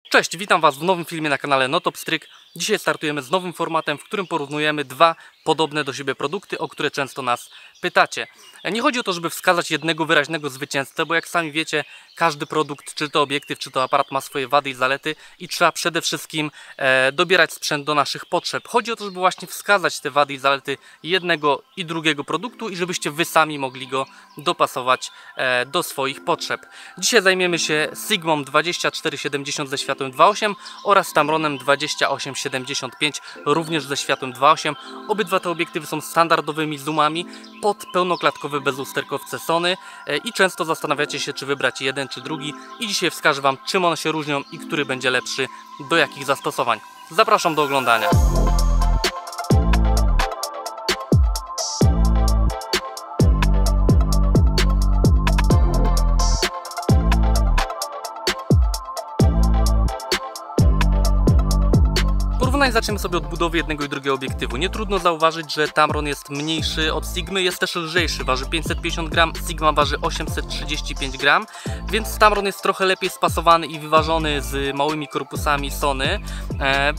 Cześć, witam Was w nowym filmie na kanale NoTopStryk. Dzisiaj startujemy z nowym formatem, w którym porównujemy dwa podobne do siebie produkty, o które często nas pytacie. Nie chodzi o to, żeby wskazać jednego wyraźnego zwycięzcę, bo jak sami wiecie, każdy produkt, czy to obiektyw, czy to aparat ma swoje wady i zalety i trzeba przede wszystkim dobierać sprzęt do naszych potrzeb. Chodzi o to, żeby właśnie wskazać te wady i zalety jednego i drugiego produktu i żebyście Wy sami mogli go dopasować do swoich potrzeb. Dzisiaj zajmiemy się Sigmą 2470 ze światłem 2.8 oraz Tamronem 2875 również ze światłem 2.8. Obydwa te obiektywy są standardowymi zoomami pod pełnoklatkowe bezlusterkowce Sony i często zastanawiacie się, czy wybrać jeden czy drugi, i dzisiaj wskażę Wam, czym one się różnią i który będzie lepszy do jakich zastosowań. Zapraszam do oglądania. Zaczniemy sobie od budowy jednego i drugiego obiektywu. Nie trudno zauważyć, że Tamron jest mniejszy od Sigmy, jest też lżejszy, waży 550 g, Sigma waży 835 g, więc Tamron jest trochę lepiej spasowany i wyważony z małymi korpusami Sony.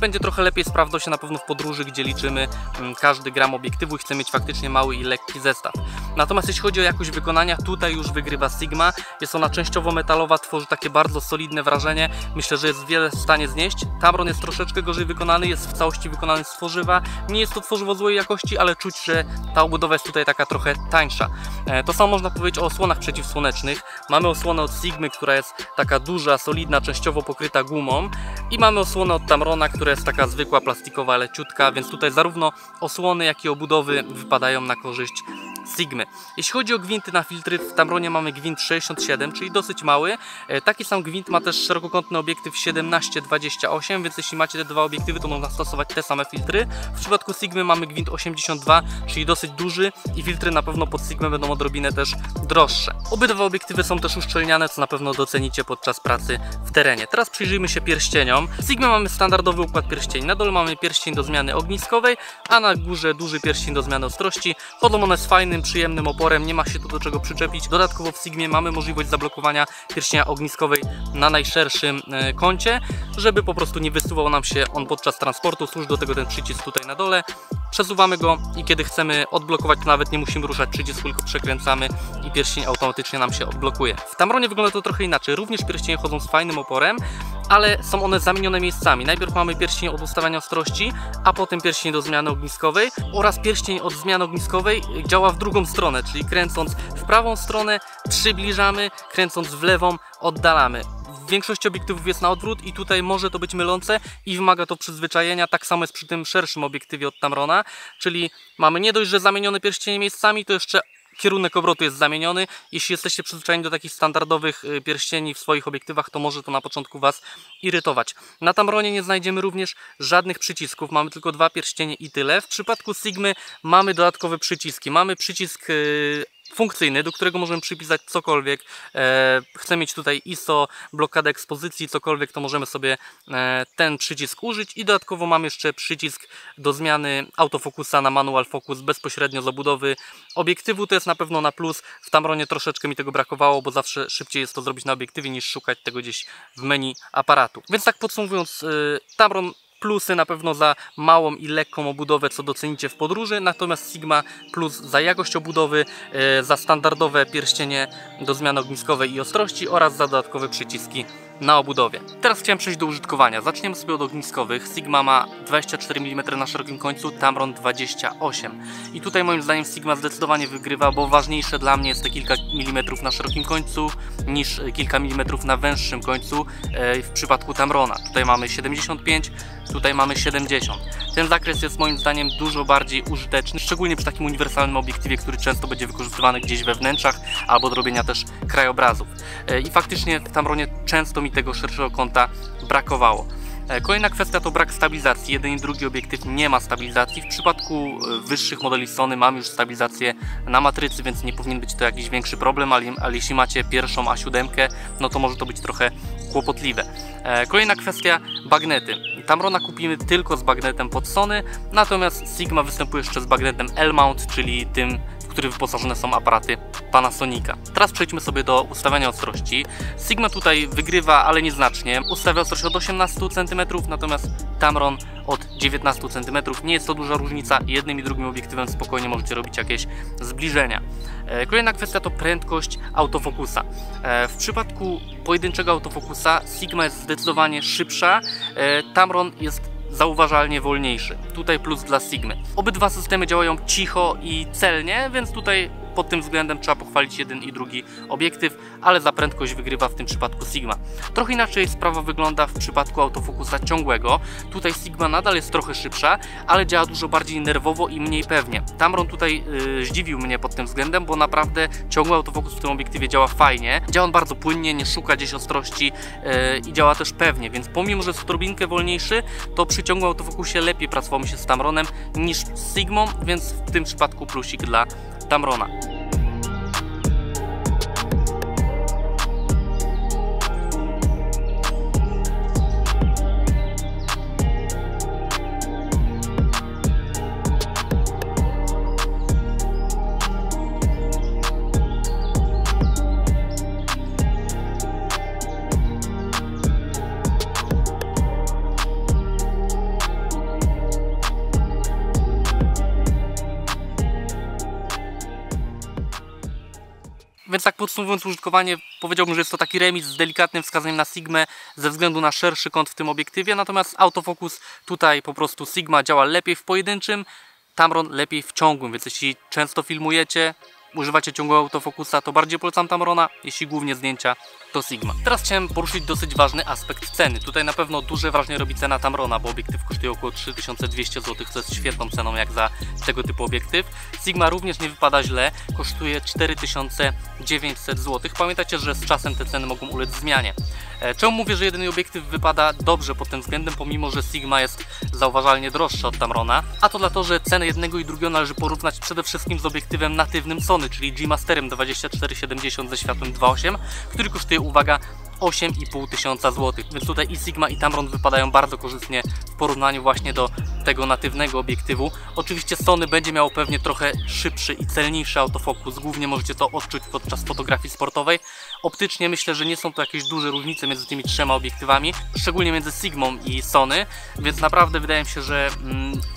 Będzie trochę lepiej sprawdzał się na pewno w podróży, gdzie liczymy każdy gram obiektywu i chcemy mieć faktycznie mały i lekki zestaw. Natomiast jeśli chodzi o jakość wykonania, tutaj już wygrywa Sigma. Jest ona częściowo metalowa, tworzy takie bardzo solidne wrażenie. Myślę, że jest wiele w stanie znieść. Tamron jest troszeczkę gorzej wykonany, jest w całości wykonany z tworzywa. Nie jest to tworzywo złej jakości, ale czuć, że ta obudowa jest tutaj taka trochę tańsza. To samo można powiedzieć o osłonach przeciwsłonecznych. Mamy osłonę od Sigmy, która jest taka duża, solidna, częściowo pokryta gumą, i mamy osłonę od Tamrona, która jest taka zwykła, plastikowa, leciutka, więc tutaj zarówno osłony, jak i obudowy wypadają na korzyść Sigmy. Jeśli chodzi o gwinty na filtry, w Tamronie mamy gwint 67, czyli dosyć mały. Taki sam gwint ma też szerokokątny obiektyw 17-28, więc jeśli macie te dwa obiektywy, to można stosować te same filtry. W przypadku Sigmy mamy gwint 82, czyli dosyć duży, i filtry na pewno pod Sigmę będą odrobinę też droższe. Obydwa obiektywy są też uszczelniane, co na pewno docenicie podczas pracy w terenie. Teraz przyjrzyjmy się pierścieniom. W Sigmie mamy standardowy układ pierścieni. Na dole mamy pierścień do zmiany ogniskowej, a na górze duży pierścień do zmiany ostrości. Chodzą one z fajnym, przyjemnym oporem, nie ma się tu do czego przyczepić. Dodatkowo w Sigmie mamy możliwość zablokowania pierścienia ogniskowej na najszerszym kącie, żeby po prostu nie wysuwał nam się on podczas transportu. Służy do tego ten przycisk tutaj na dole. Przesuwamy go i kiedy chcemy odblokować, to nawet nie musimy ruszać przycisku, tylko przekręcamy i pierścień automatycznie nam się odblokuje. W Tamronie wygląda to trochę inaczej. Również pierścienie chodzą z fajnym oporem, ale są one zamienione miejscami. Najpierw mamy pierścień od ustawiania ostrości, a potem pierścień do zmiany ogniskowej, oraz pierścień od zmiany ogniskowej działa w drugą stronę, czyli kręcąc w prawą stronę przybliżamy, kręcąc w lewą oddalamy. W większości obiektywów jest na odwrót i tutaj może to być mylące i wymaga to przyzwyczajenia. Tak samo jest przy tym szerszym obiektywie od Tamrona, czyli mamy nie dość, że zamienione pierścienie miejscami, to jeszcze kierunek obrotu jest zamieniony. Jeśli jesteście przyzwyczajeni do takich standardowych pierścieni w swoich obiektywach, to może to na początku Was irytować. Na Tamronie nie znajdziemy również żadnych przycisków, mamy tylko dwa pierścienie i tyle. W przypadku Sigmy mamy dodatkowe przyciski. Mamy przycisk funkcyjny, do którego możemy przypisać cokolwiek. Chcemy mieć tutaj ISO, blokadę ekspozycji, cokolwiek, to możemy sobie ten przycisk użyć, i dodatkowo mamy jeszcze przycisk do zmiany autofokusa na manual focus bezpośrednio z obudowy obiektywu. To jest na pewno na plus. W Tamronie troszeczkę mi tego brakowało, bo zawsze szybciej jest to zrobić na obiektywie niż szukać tego gdzieś w menu aparatu. Więc tak podsumowując, Tamron plusy na pewno za małą i lekką obudowę, co docenicie w podróży, natomiast Sigma plus za jakość obudowy, za standardowe pierścienie do zmiany ogniskowej i ostrości oraz za dodatkowe przyciski na obudowie. Teraz chciałem przejść do użytkowania. Zaczniemy sobie od ogniskowych. Sigma ma 24 mm na szerokim końcu, Tamron 28. I tutaj moim zdaniem Sigma zdecydowanie wygrywa, bo ważniejsze dla mnie jest te kilka milimetrów na szerokim końcu niż kilka milimetrów na węższym końcu w przypadku Tamrona. Tutaj mamy 75, tutaj mamy 70. Ten zakres jest moim zdaniem dużo bardziej użyteczny, szczególnie przy takim uniwersalnym obiektywie, który często będzie wykorzystywany gdzieś we wnętrzach albo do robienia też krajobrazów. I faktycznie w Tamronie często mi tego szerszego kąta brakowało. Kolejna kwestia to brak stabilizacji. Jeden i drugi obiektyw nie ma stabilizacji. W przypadku wyższych modeli Sony mamy już stabilizację na matrycy, więc nie powinien być to jakiś większy problem, ale jeśli macie pierwszą A7, no to może to być trochę kłopotliwe. Kolejna kwestia, bagnety. Tamrona kupimy tylko z bagnetem pod Sony, natomiast Sigma występuje jeszcze z bagnetem L-mount, czyli tym, w których wyposażone są aparaty Panasonica. Teraz przejdźmy sobie do ustawiania ostrości. Sigma tutaj wygrywa, ale nieznacznie. Ustawia ostrość od 18 cm, natomiast Tamron od 19 cm. Nie jest to duża różnica. Jednym i drugim obiektywem spokojnie możecie robić jakieś zbliżenia. Kolejna kwestia to prędkość autofokusa. W przypadku pojedynczego autofokusa Sigma jest zdecydowanie szybsza, Tamron jest zauważalnie wolniejszy. Tutaj plus dla Sigmy. Obydwa systemy działają cicho i celnie, więc tutaj pod tym względem trzeba pochwalić jeden i drugi obiektyw, ale za prędkość wygrywa w tym przypadku Sigma. Trochę inaczej sprawa wygląda w przypadku autofokusa ciągłego. Tutaj Sigma nadal jest trochę szybsza, ale działa dużo bardziej nerwowo i mniej pewnie. Tamron tutaj zdziwił mnie pod tym względem, bo naprawdę ciągły autofokus w tym obiektywie działa fajnie. Działa on bardzo płynnie, nie szuka gdzieś ostrości i działa też pewnie, więc pomimo, że jest odrobinkę wolniejszy, to przy ciągłym autofokusie lepiej pracowało mi się z Tamronem niż z Sigmą, więc w tym przypadku plusik dla Tamrona. Więc tak podsumowując użytkowanie, powiedziałbym, że jest to taki remis z delikatnym wskazaniem na Sigmę ze względu na szerszy kąt w tym obiektywie, natomiast autofokus tutaj po prostu Sigma działa lepiej w pojedynczym, Tamron lepiej w ciągłym, więc jeśli często filmujecie, używacie ciągłego autofokusa, to bardziej polecam Tamrona, jeśli głównie zdjęcia, to Sigma. Teraz chciałem poruszyć dosyć ważny aspekt ceny. Tutaj na pewno duże wrażenie robi cena Tamrona, bo obiektyw kosztuje około 3200 zł, co jest świetną ceną jak za tego typu obiektyw. Sigma również nie wypada źle, kosztuje 4900 zł. Pamiętajcie, że z czasem te ceny mogą ulec zmianie. Czemu mówię, że jeden obiektyw wypada dobrze pod tym względem, pomimo że Sigma jest zauważalnie droższa od Tamrona? A to dlatego, że cenę jednego i drugiego należy porównać przede wszystkim z obiektywem natywnym Sony, czyli G-Masterem 2470 ze światłem 2.8, który kosztuje, uwaga, 8500 zł, więc tutaj i Sigma i Tamron wypadają bardzo korzystnie w porównaniu właśnie do tego natywnego obiektywu. Oczywiście Sony będzie miało pewnie trochę szybszy i celniejszy autofokus, głównie możecie to odczuć podczas fotografii sportowej. Optycznie myślę, że nie są to jakieś duże różnice między tymi trzema obiektywami, szczególnie między Sigmą i Sony, więc naprawdę wydaje mi się, że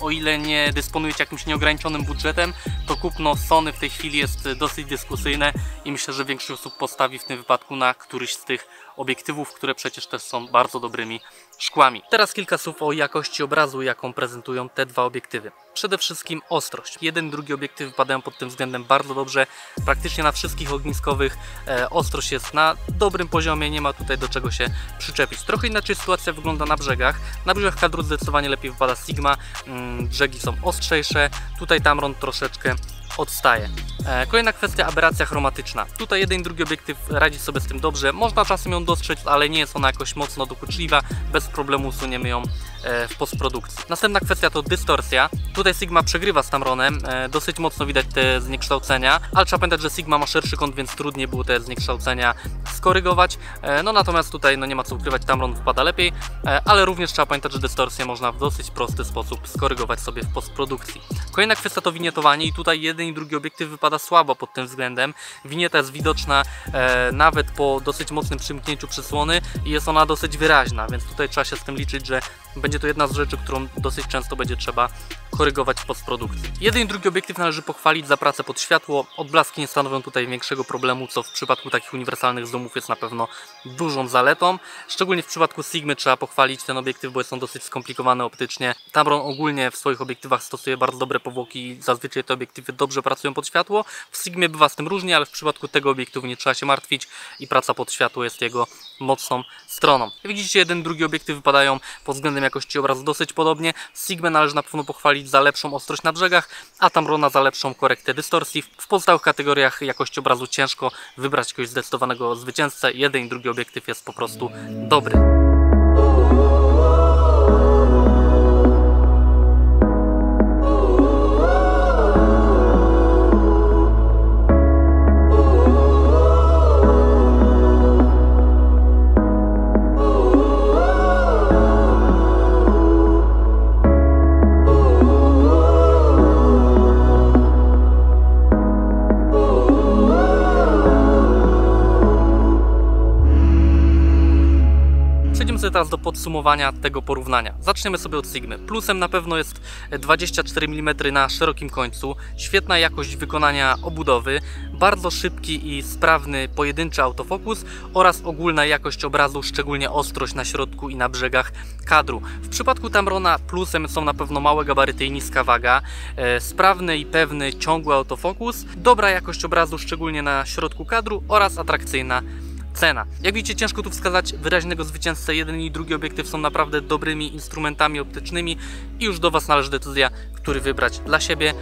o ile nie dysponujecie jakimś nieograniczonym budżetem, to kupno Sony w tej chwili jest dosyć dyskusyjne i myślę, że większość osób postawi w tym wypadku na któryś z tych obiektywów, które przecież też są bardzo dobrymi szkłami. Teraz kilka słów o jakości obrazu, jaką prezentują te dwa obiektywy. Przede wszystkim ostrość. Jeden i drugi obiektyw wypadają pod tym względem bardzo dobrze. Praktycznie na wszystkich ogniskowych ostrość jest na dobrym poziomie, nie ma tutaj do czego się przyczepić. Trochę inaczej sytuacja wygląda na brzegach. Na brzegach kadru zdecydowanie lepiej wypada Sigma, brzegi są ostrzejsze, tutaj Tamron troszeczkę odstaje. Kolejna kwestia, aberracja chromatyczna. Tutaj jeden i drugi obiektyw radzi sobie z tym dobrze. Można czasem ją dostrzec, ale nie jest ona jakoś mocno dokuczliwa. Bez problemu usuniemy ją w postprodukcji. Następna kwestia to dystorsja. Tutaj Sigma przegrywa z Tamronem. Dosyć mocno widać te zniekształcenia, ale trzeba pamiętać, że Sigma ma szerszy kąt, więc trudniej było te zniekształcenia skorygować. No natomiast tutaj nie ma co ukrywać, Tamron wypada lepiej, ale również trzeba pamiętać, że dystorsję można w dosyć prosty sposób skorygować sobie w postprodukcji. Kolejna kwestia to winietowanie i tutaj jeden i drugi obiektyw wypada słabo pod tym względem. Winieta jest widoczna nawet po dosyć mocnym przymknięciu przysłony i jest ona dosyć wyraźna, więc tutaj trzeba się z tym liczyć, że będzie to jedna z rzeczy, którą dosyć często będzie trzeba korygować w postprodukcji. Jeden i drugi obiektyw należy pochwalić za pracę pod światło. Odblaski nie stanowią tutaj większego problemu, co w przypadku takich uniwersalnych zoomów jest na pewno dużą zaletą. Szczególnie w przypadku Sigmy trzeba pochwalić ten obiektyw, bo jest on dosyć skomplikowany optycznie. Tamron ogólnie w swoich obiektywach stosuje bardzo dobre powłoki i zazwyczaj te obiektywy dobrze pracują pod światło. W Sigmie bywa z tym różnie, ale w przypadku tego obiektywu nie trzeba się martwić i praca pod światło jest jego mocną stroną. Jak widzicie, jeden i drugi obiektyw wypadają pod względem jakości obrazu dosyć podobnie. Sigmę należy na pewno pochwalić za lepszą ostrość na brzegach, a Tamrona za lepszą korektę dystorsji. W pozostałych kategoriach jakości obrazu ciężko wybrać jakiegoś zdecydowanego zwycięzcę. Jeden i drugi obiektyw jest po prostu dobry. teraz do podsumowania tego porównania. Zaczniemy sobie od Sigmy. Plusem na pewno jest 24 mm na szerokim końcu, świetna jakość wykonania obudowy, bardzo szybki i sprawny pojedynczy autofokus oraz ogólna jakość obrazu, szczególnie ostrość na środku i na brzegach kadru. W przypadku Tamrona plusem są na pewno małe gabaryty i niska waga, sprawny i pewny ciągły autofokus, dobra jakość obrazu, szczególnie na środku kadru oraz atrakcyjna cena. Jak widzicie, ciężko tu wskazać wyraźnego zwycięzcę. Jeden i drugi obiektyw są naprawdę dobrymi instrumentami optycznymi i już do Was należy decyzja, który wybrać dla siebie.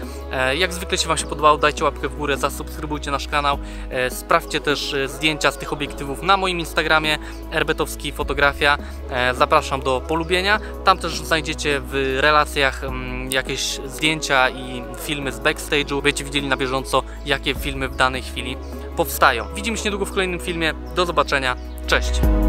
Jak zwykle, jeśli Wam się podobało, dajcie łapkę w górę, zasubskrybujcie nasz kanał. Sprawdźcie też zdjęcia z tych obiektywów na moim Instagramie Erbetowski Fotografia. Zapraszam do polubienia. Tam też znajdziecie w relacjach jakieś zdjęcia i filmy z backstage'u. Będziecie widzieli na bieżąco, jakie filmy w danej chwili powstają. Widzimy się niedługo w kolejnym filmie. Do zobaczenia. Cześć!